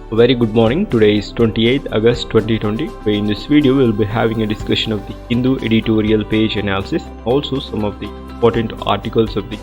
A very good morning. Today is 28th August 2020. In this video we will be having a discussion of the Hindu editorial page analysis, also some of the important articles of the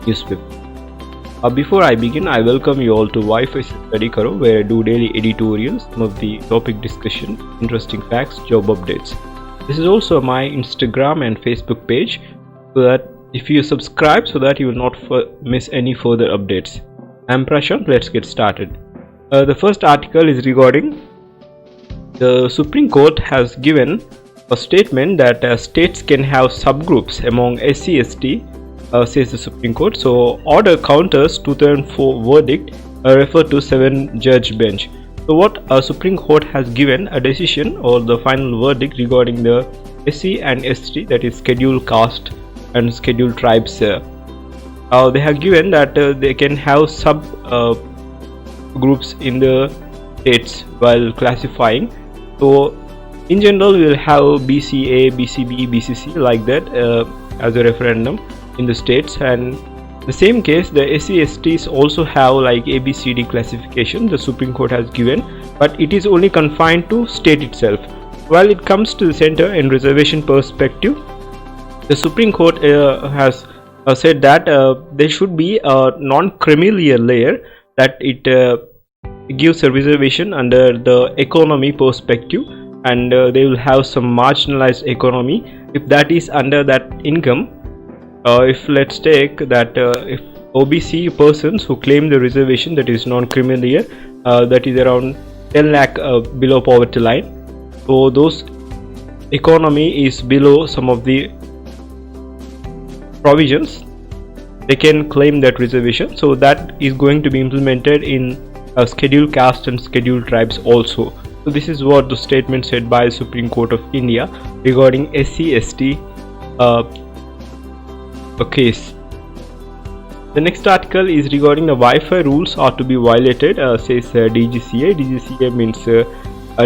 newspaper. Before I begin, I welcome you all to Wifisestudykaro, where I do daily editorials, some of the topic discussion, interesting facts, job updates. This is also my Instagram and Facebook page, so that if you subscribe, so that you will not miss any further updates. I'm Prashant. Let's get started. The first article is regarding the Supreme Court has given a statement that states can have subgroups among SCST, says the Supreme Court. So order counters 2004 verdict refer to 7-judge bench. So what Supreme Court has given a decision or the final verdict regarding the SC and ST, that is scheduled caste and scheduled tribes. They have given that they can have sub groups in the states while classifying. So in general we will have BCA, BCB, BCC like that as a referendum in the states, and the same case the SCSTs also have like ABCD classification the Supreme Court has given, but it is only confined to state itself. While it comes to the center and reservation perspective, the Supreme Court has said that there should be a non-creamy layer, that it gives a reservation under the economy perspective, and they will have some marginalized economy if that is under that income. If let's take that if OBC persons who claim the reservation, that is non-creamy layer, that is around 10 lakh below poverty line, so those economy is below some of the provisions, they can claim that reservation. So that is going to be implemented in scheduled caste and scheduled tribes also. So this is what the statement said by Supreme Court of India regarding SC/ST case. The next article is regarding the Wi-Fi rules are to be violated, says DGCA. DGCA means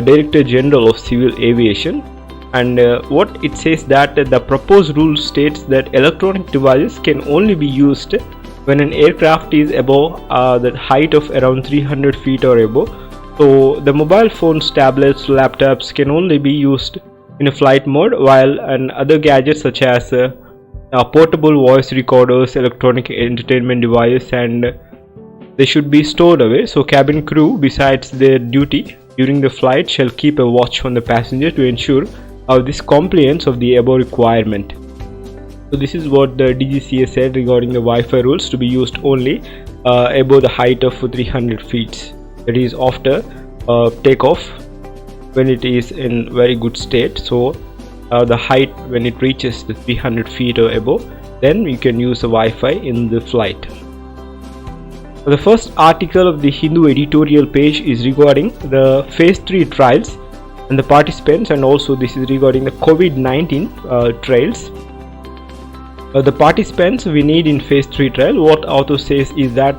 Director General of Civil Aviation. And what it says that the proposed rule states that electronic devices can only be used when an aircraft is above the height of around 300 feet or above. So the mobile phones, tablets, laptops can only be used in a flight mode, while other gadgets such as portable voice recorders, electronic entertainment devices, and they should be stored away. So cabin crew, besides their duty during the flight, shall keep a watch on the passenger to ensure this compliance of the above requirement. So this is what the DGCA said regarding the Wi-Fi rules, to be used only above the height of 300 feet, that is after takeoff when it is in very good state. So the height when it reaches the 300 feet or above, then you can use the Wi-Fi in the flight. So the first article of the Hindu editorial page is regarding the phase 3 trials and the participants, and also this is regarding the COVID-19 trials. The participants we need in phase 3 trial, what author says is that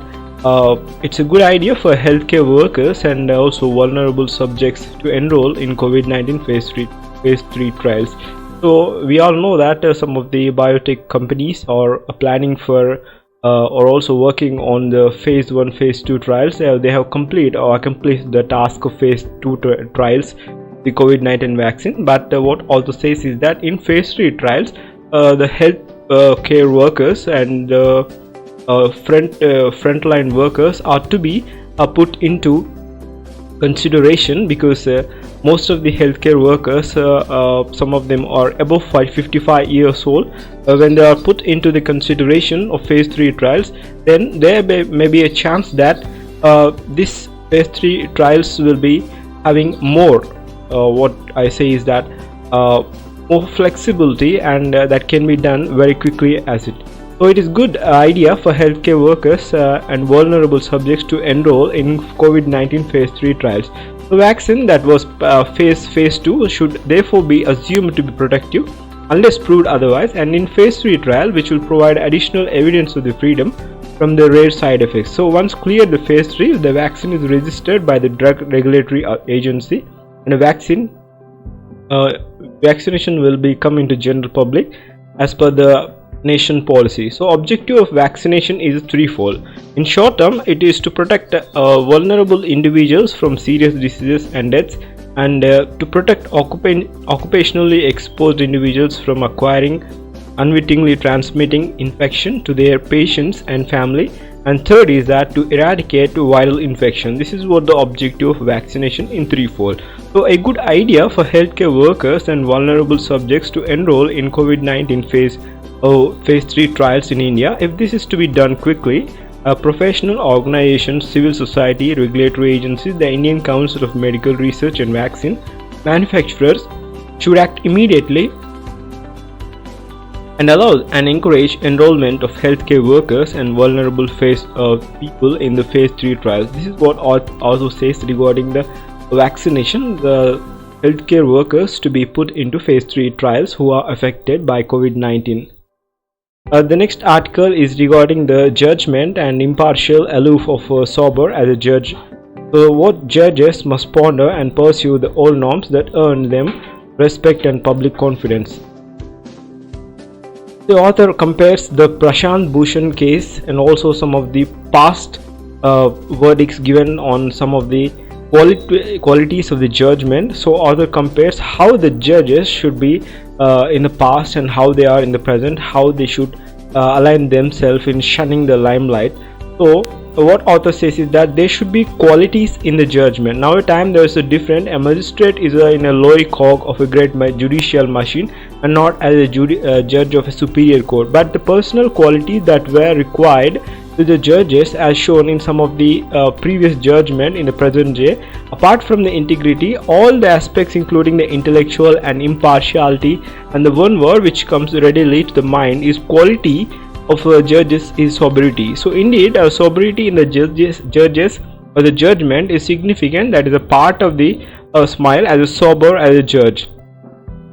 it's a good idea for healthcare workers and also vulnerable subjects to enroll in COVID-19 phase 3 trials. So we all know that some of the biotech companies are planning for or also working on the phase 1, phase 2 trials. They have completed the task of phase 2 trials, the COVID-19 vaccine. But what also says is that in phase 3 trials, the health care workers and frontline workers are to be put into consideration, because most of the healthcare workers, some of them are above 55 years old. When they are put into the consideration of phase 3 trials, then there may be a chance that this phase 3 trials will be having more, what I say is that more flexibility, and that can be done very quickly as it. So it is good idea for healthcare workers and vulnerable subjects to enroll in COVID-19 phase 3 trials. The vaccine that was phase 2 should therefore be assumed to be protective unless proved otherwise, and in phase 3 trial, which will provide additional evidence of the freedom from the rare side effects. So once cleared the phase 3, the vaccine is registered by the drug regulatory agency, and a vaccination will be come into general public as per the vaccination policy. So objective of vaccination is threefold. In short term, it is to protect vulnerable individuals from serious diseases and deaths, and to protect occupationally exposed individuals from acquiring, unwittingly transmitting infection to their patients and family, and third is that to eradicate viral infection. This is what the objective of vaccination in threefold. So a good idea for healthcare workers and vulnerable subjects to enroll in COVID-19 phase 3 trials in India. If this is to be done quickly, professional organizations, civil society, regulatory agencies, the Indian Council of Medical Research and Vaccine Manufacturers should act immediately and allow and encourage enrollment of healthcare workers and vulnerable people in the phase 3 trials. This is what also says regarding the vaccination, the healthcare workers to be put into phase 3 trials who are affected by COVID-19. The next article is regarding the judgment and impartial aloof of sober as a judge. So what judges must ponder and pursue the old norms that earn them respect and public confidence. The author compares the Prashant Bhushan case and also some of the past verdicts given on some of the qualities of the judgment. So author compares how the judges should be in the past and how they are in the present, how they should align themselves in shunning the limelight. So what author says is that there should be qualities in the judgment. Now a time there is a different. A magistrate is in a lower cog of a great judicial machine and not as a judge of a superior court, but the personal qualities that were required to the judges as shown in some of the previous judgment in the present day. Apart from the integrity, all the aspects including the intellectual and impartiality, and the one word which comes readily to the mind is quality of judges is sobriety. So indeed sobriety in the judges or the judgment is significant. That is a part of the smile as a sober as a judge.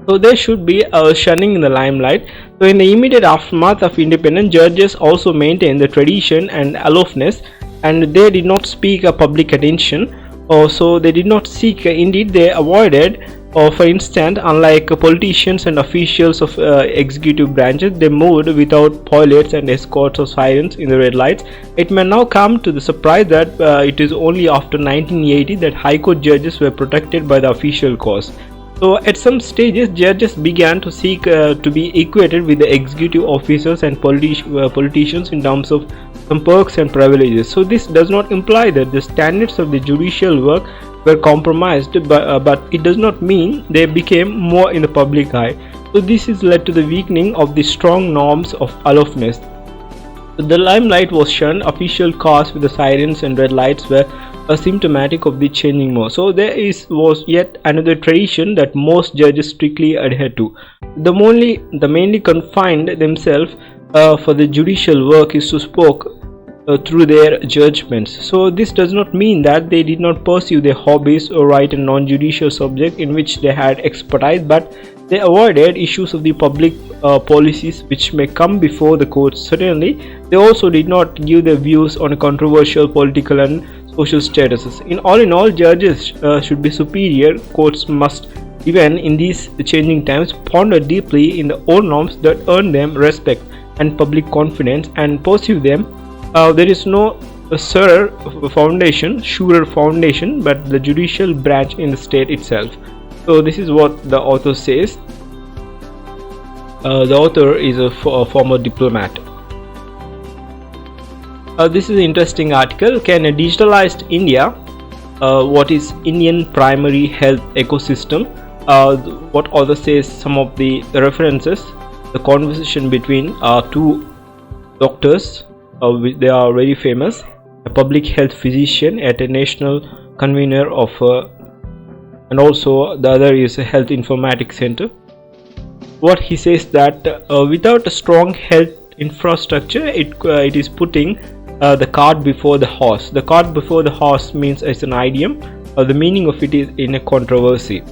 So there should be shunning in the limelight. So in the immediate aftermath of independence, judges also maintained the tradition and aloofness, and they did not seek public attention. So they did not seek, indeed they avoided, for instance, unlike politicians and officials of executive branches, they moved without pilots and escorts or sirens in the red lights. It may now come to the surprise that it is only after 1980 that High Court judges were protected by the official cause. So at some stages, judges began to seek to be equated with the executive officers and politicians in terms of some perks and privileges. So this does not imply that the standards of the judicial work were compromised, but it does not mean they became more in the public eye. So this has led to the weakening of the strong norms of aloofness. The limelight was shunned. Official cars with the sirens and red lights were symptomatic of the changing mode. So there was yet another tradition that most judges strictly adhere to. The mainly confined themselves for the judicial work is to speak through their judgments. So this does not mean that they did not pursue their hobbies or write a non-judicial subject in which they had expertise, but they avoided issues of the public policies which may come before the courts. Certainly, they also did not give their views on controversial political and social statuses. In all, judges should be superior. Courts must, even in these changing times, ponder deeply in the old norms that earn them respect and public confidence and pursue them. There is no surer foundation, but the judicial branch in the state itself. So this is what the author says. The author is a former diplomat. This is an interesting article. Can a digitalized India? What is Indian primary health ecosystem? What author says, some of the references, the conversation between two doctors. They are very famous. A public health physician at a national convener of, and also the other is a health informatics center. What he says that without a strong health infrastructure, it is putting the cart before the horse. The cart before the horse means it's an idiom. The meaning of it is in a controversy.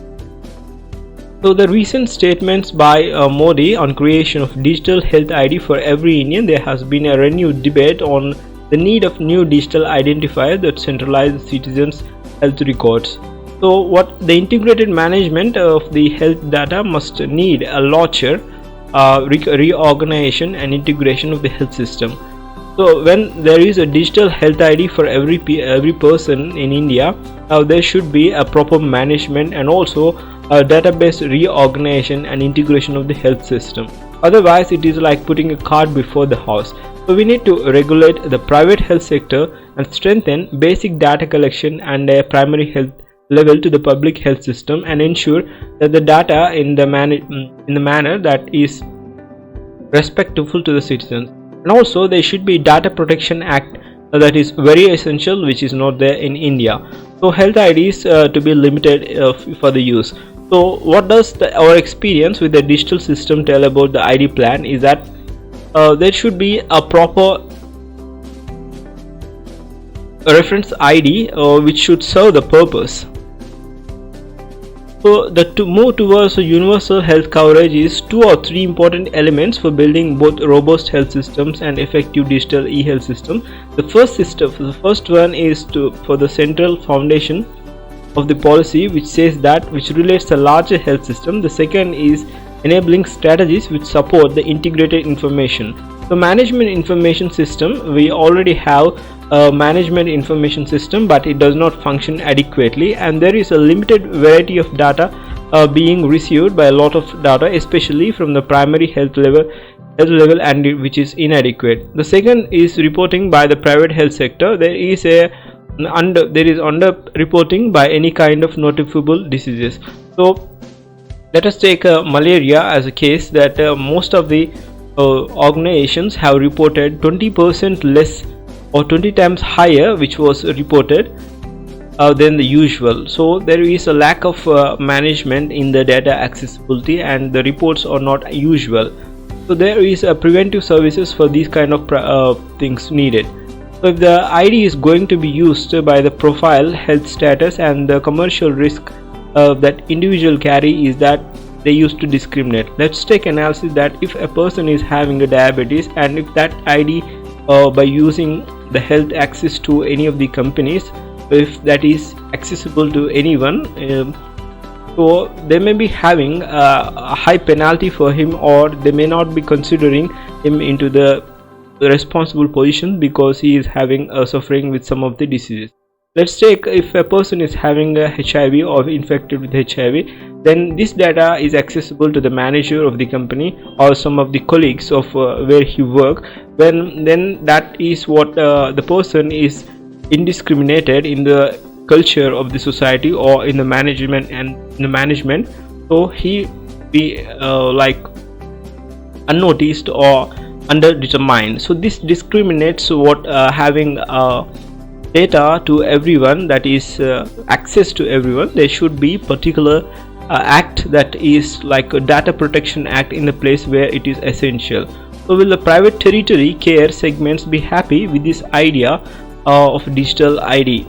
So the recent statements by Modi on creation of digital health ID for every Indian, there has been a renewed debate on the need of new digital identifier that centralize citizens' health records. So what the integrated management of the health data must need a launcher reorganization and integration of the health system. So when there is a digital health ID for every person in India, there should be a proper management and also a database reorganization and integration of the health system. Otherwise, it is like putting a cart before the horse. So we need to regulate the private health sector and strengthen basic data collection and primary health level to the public health system, and ensure that the data in the manner that is respectful to the citizens. And also there should be Data Protection Act that is very essential, which is not there in India. So health IDs to be limited for the use. So what does our experience with the digital system tell about the ID plan is that there should be a proper reference ID which should serve the purpose. So to move towards a universal health coverage is 2 or 3 important elements for building both robust health systems and effective digital e-health system. The first one is for the central foundation of the policy, which says that which relates a larger health system. The second is enabling strategies which support the integrated information. So management information system, we already have a management information system, but it does not function adequately, and there is a limited variety of data being received by a lot of data, especially from the primary health level, and which is inadequate. The second is reporting by the private health sector. There is under reporting by any kind of notifiable diseases. So let us take malaria as a case, that most of the organizations have reported 20% less or 20 times higher, which was reported than the usual. So there is a lack of management in the data accessibility, and the reports are not usual. So there is a preventive services for these kind of things needed. So if the ID is going to be used by the profile, health status, and the commercial risk that individual carry, is that they used to discriminate. Let's take analysis that if a person is having a diabetes, and if that ID by using the health access to any of the companies, if that is accessible to anyone, so they may be having a high penalty for him, or they may not be considering him into the responsible position because he is having suffering with some of the diseases. Let's take if a person is having a HIV or infected with HIV, then this data is accessible to the manager of the company or some of the colleagues of where he work. Then that is what the person is indiscriminated in the culture of the society or in the management, so he be like unnoticed or underdetermined. So this discriminates what having data to everyone, that is access to everyone. There should be particular act that is like a Data Protection Act in a place where it is essential. So will the private tertiary care segments be happy with this idea of digital ID?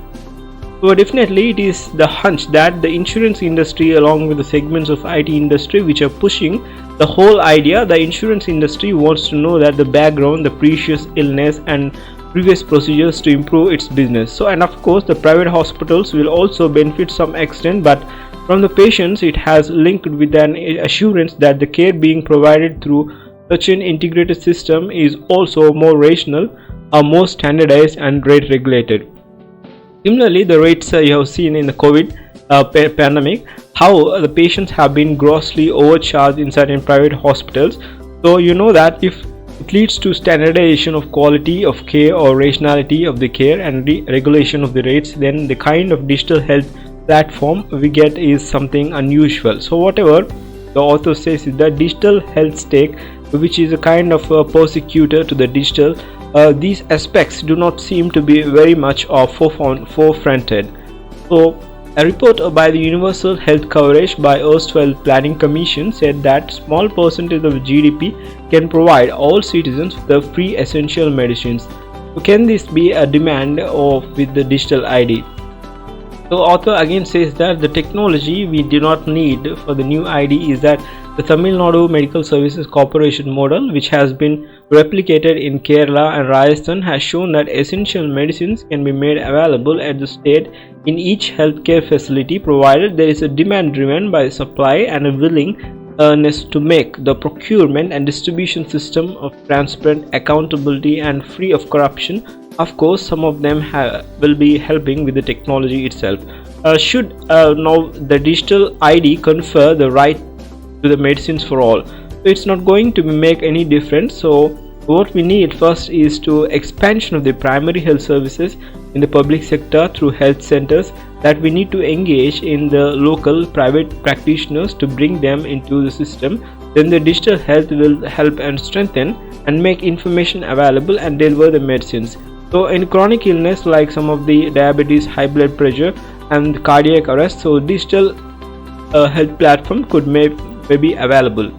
So definitely it is the hunch that the insurance industry along with the segments of IT industry which are pushing the whole idea. The insurance industry wants to know that the background, the previous illness and previous procedures to improve its business. So, and of course the private hospitals will also benefit some extent, but from the patients it has linked with an assurance that the care being provided through such an integrated system is also more rational, more standardized and rate regulated. Similarly, the rates you have seen in the COVID pandemic, how the patients have been grossly overcharged in certain private hospitals. So you know that if it leads to standardization of quality of care or rationality of the care and regulation of the rates, then the kind of digital health platform we get is something unusual. So whatever the author says is that digital health stake, which is a kind of a persecutor to the digital, these aspects do not seem to be very much forefronted. So a report by the Universal Health Coverage by erstwhile Planning Commission said that small percentage of GDP can provide all citizens with the free essential medicines. So can this be a demand with the digital ID? So author again says that the technology we do not need for the new ID is that the Tamil Nadu Medical Services Corporation model, which has been replicated in Kerala and Rajasthan, has shown that essential medicines can be made available at the state in each healthcare facility, provided there is a demand driven by supply and a willing to make the procurement and distribution system of transparent, accountability and free of corruption. Of course, some of them will be helping with the technology itself. Should now the digital ID confer the right to the medicines for all? So it's not going to make any difference. So what we need first is to expansion of the primary health services in the public sector through health centers, that we need to engage in the local private practitioners to bring them into the system. Then the digital health will help and strengthen and make information available and deliver the medicines. So in chronic illness like some of the diabetes, high blood pressure and cardiac arrest, so digital health platform could may be available.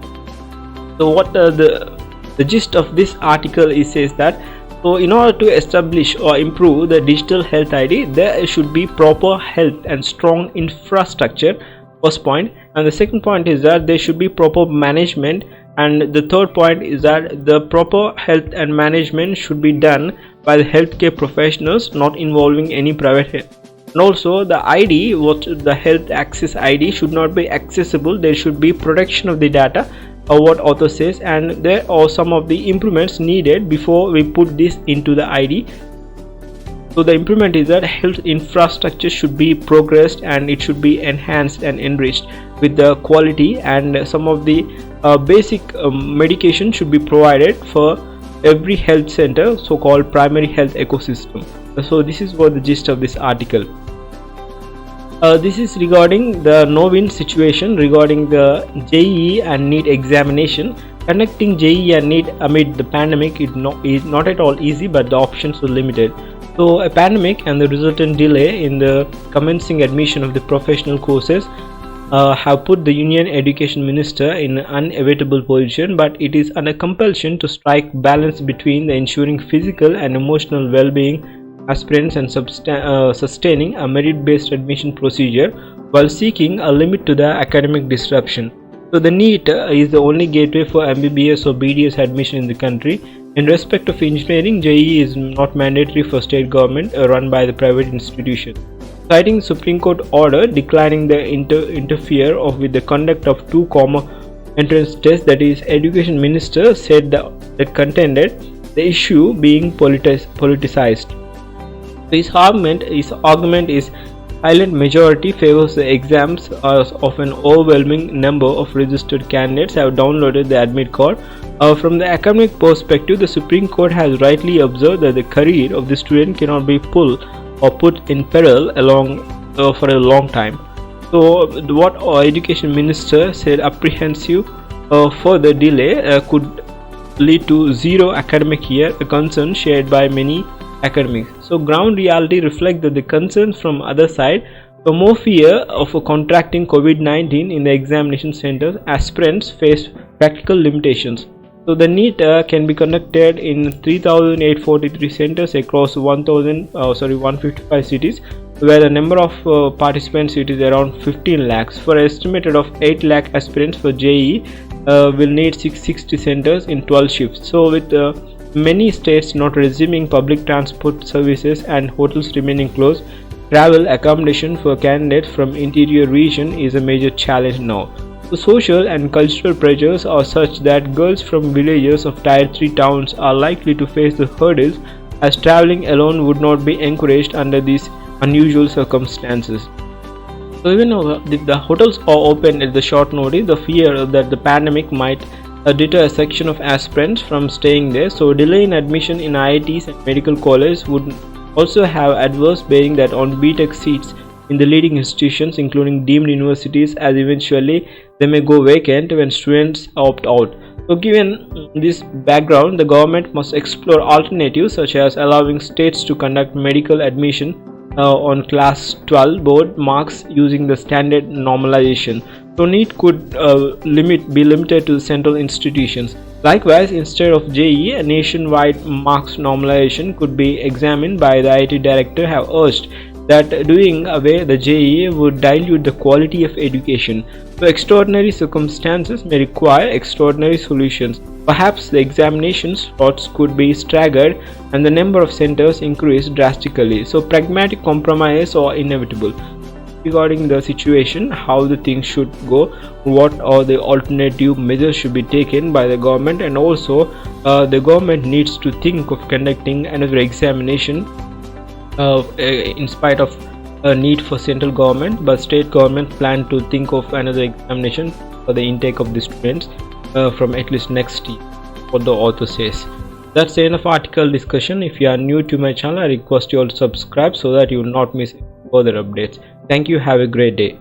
So what the gist of this article is says that, so in order to establish or improve the digital health ID, there should be proper health and strong infrastructure, first point. And the second point is that there should be proper management, and the third point is that the proper health and management should be done by the healthcare professionals, not involving any private health. And also the ID, what the health access ID should not be accessible. There should be protection of the data, or what author says, and there are some of the improvements needed before we put this into the ID. So the improvement is that health infrastructure should be progressed and it should be enhanced and enriched with the quality, and some of the basic medication should be provided for every health center, so-called primary health ecosystem. So this is what the gist of this article. This is regarding the no-win situation regarding the JEE and NEET examination. Conducting JEE and NEET amid the pandemic is not at all easy, but the options are limited. So a pandemic and the resultant delay in the commencing admission of the professional courses have put the Union Education Minister in an unavoidable position, but it is under compulsion to strike balance between the ensuring physical and emotional well-being aspirants and sustaining a merit-based admission procedure while seeking a limit to the academic disruption. So the NEET is the only gateway for MBBS or BDS admission in the country. In respect of engineering, JEE is not mandatory for state government run by the private institution. Citing Supreme Court order declining the interfere with the conduct of two common entrance tests, that is, Education Minister said that contended the issue being politicized. His argument is silent majority favors the exams as of an overwhelming number of registered candidates have downloaded the admit card. From the academic perspective, the Supreme Court has rightly observed that the career of the student cannot be put in peril for a long time. So what our Education Minister said apprehensive further delay could lead to zero academic year, a concern shared by many academics. So ground reality reflects that the concerns from other side, the more fear of contracting COVID-19 in the examination centers, aspirants face practical limitations. So the NEET can be conducted in 3,843 centers across 155 cities, where the number of participants it is around 15 lakhs. For an estimated of 8 lakh aspirants for JEE will need 660 centers in 12 shifts. So with many states not resuming public transport services and hotels remaining closed, travel accommodation for candidates from interior region is a major challenge now. The social and cultural pressures are such that girls from villages of Tier 3 towns are likely to face the hurdles, as traveling alone would not be encouraged under these unusual circumstances. So even though the hotels are open at the short notice, the fear that the pandemic might deter a section of aspirants from staying there. So delay in admission in IITs and medical colleges would also have adverse bearing that on BTech seats in the leading institutions, including deemed universities, as eventually they may go vacant when students opt out. So given this background, the government must explore alternatives such as allowing states to conduct medical admission on class 12 board marks using the standard normalization. So NEET could be limited to central institutions. Likewise, instead of JEE, a nationwide marks normalization could be examined by the IT director have urged that doing away the JEE would dilute the quality of education. So extraordinary circumstances may require extraordinary solutions. Perhaps the examination slots could be staggered and the number of centers increased drastically. So pragmatic compromises are inevitable. regarding the situation, how the things should go, what are the alternative measures should be taken by the government, and also the government needs to think of conducting another examination in spite of a need for central government, but state government plan to think of another examination for the intake of the students from at least next year, what the author says. That's the end of article discussion. If you are new to my channel, I request you all to subscribe so that you will not miss further updates. Thank you. Have a great day.